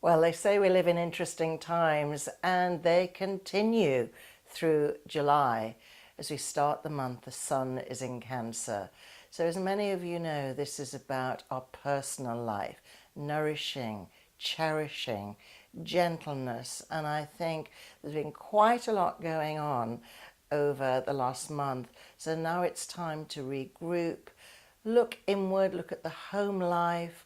Well, they say we live in interesting times, and they continue through July. As we start the month, the sun is in Cancer. So as many of you know, this is about our personal life, nourishing, cherishing, gentleness. And I think there's been quite a lot going on over the last month. So now it's time to regroup, look inward, look at the home life,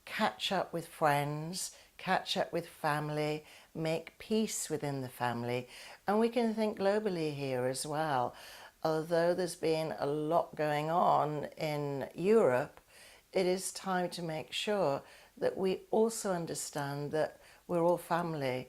catch up with friends, catch up with family, make peace within the family. And we can think globally here as well. Although there's been a lot going on in Europe, it is time to make sure that we also understand that we're all family,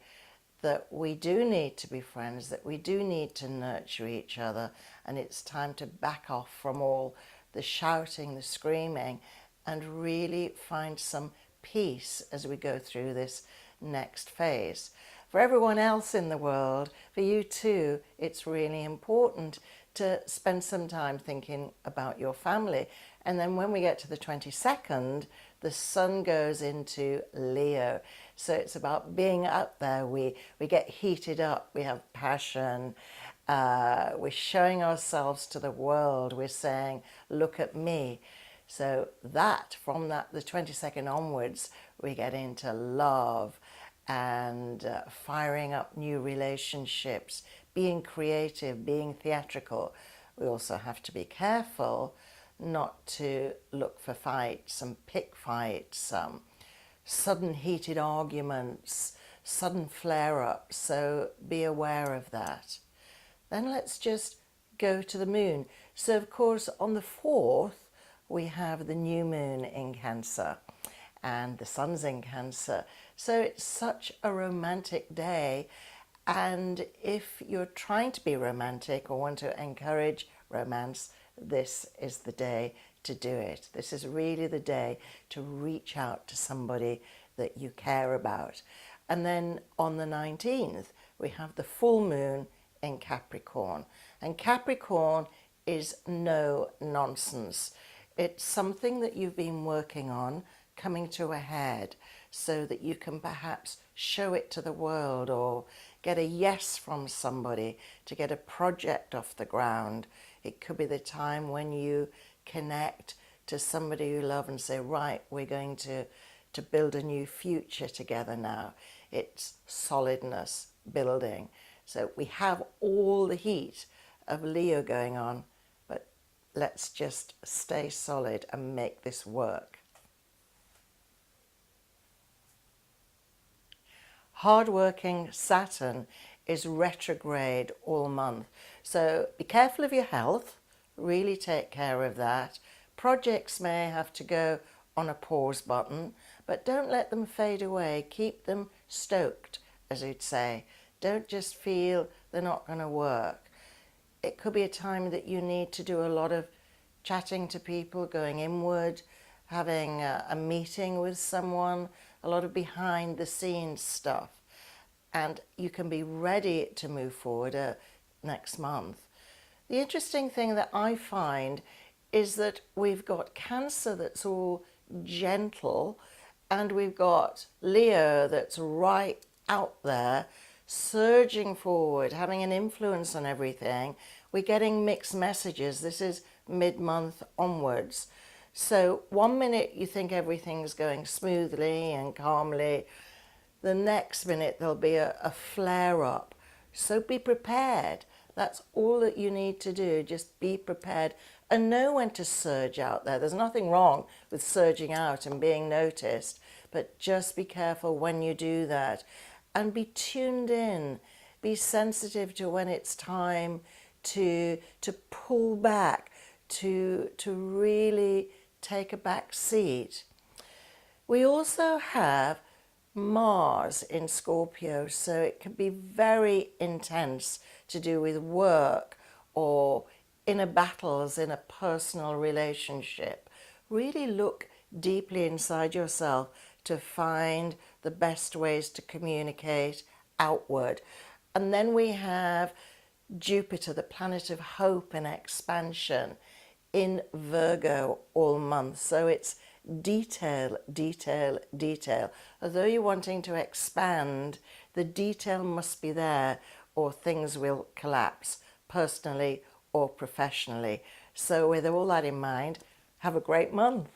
that we do need to be friends, that we do need to nurture each other, and it's time to back off from all the shouting, the screaming, and really find some peace as we go through this next phase. For everyone else in the world, for you too, it's really important to spend some time thinking about your family. And then when we get to the 22nd, the sun goes into Leo. So it's about being out there. We get heated up, we have passion, we're showing ourselves to the world, we're saying, look at me. So that, from the 22nd onwards, we get into love and firing up new relationships, being creative, being theatrical. We also have to be careful not to look for fights and pick fights, sudden heated arguments, sudden flare-ups, so be aware of that. Then let's just go to the moon. So of course on the 4th, we have the new moon in Cancer and the sun's in Cancer. So it's such a romantic day. And if you're trying to be romantic or want to encourage romance, this is the day to do it. This is really the day to reach out to somebody that you care about. And then on the 19th, we have the full moon in Capricorn. And Capricorn is no nonsense. It's something that you've been working on coming to a head so that you can perhaps show it to the world or get a yes from somebody to get a project off the ground. It could be the time when you connect to somebody you love and say, right, we're going to build a new future together now. It's solidness building. So we have all the heat of Leo going on, but let's just stay solid and make this work. Hardworking Saturn is retrograde all month. So be careful of your health, really take care of that. Projects may have to go on a pause button, but don't let them fade away. Keep them stoked, as you'd say. Don't just feel they're not going to work. It could be a time that you need to do a lot of chatting to people, going inward, having a meeting with someone, a lot of behind the scenes stuff. And you can be ready to move forward next month. The interesting thing that I find is that we've got Cancer that's all gentle, and we've got Leo that's right out there, surging forward, having an influence on everything. We're getting mixed messages. This is mid-month onwards. So one minute you think everything's going smoothly and calmly, the next minute there'll be a flare-up. So be prepared. That's all that you need to do. Just be prepared and know when to surge out there. There's nothing wrong with surging out and being noticed, but just be careful when you do that. And be tuned in. Be sensitive to when it's time to pull back, to really take a back seat. We also have Mars in Scorpio, so it can be very intense to do with work or inner battles in a personal relationship. Really look deeply inside yourself to find the best ways to communicate outward. And then we have Jupiter, the planet of hope and expansion, in Virgo all month. So it's detail, detail, detail. Although you're wanting to expand, the detail must be there or things will collapse, personally or professionally. So with all that in mind, have a great month.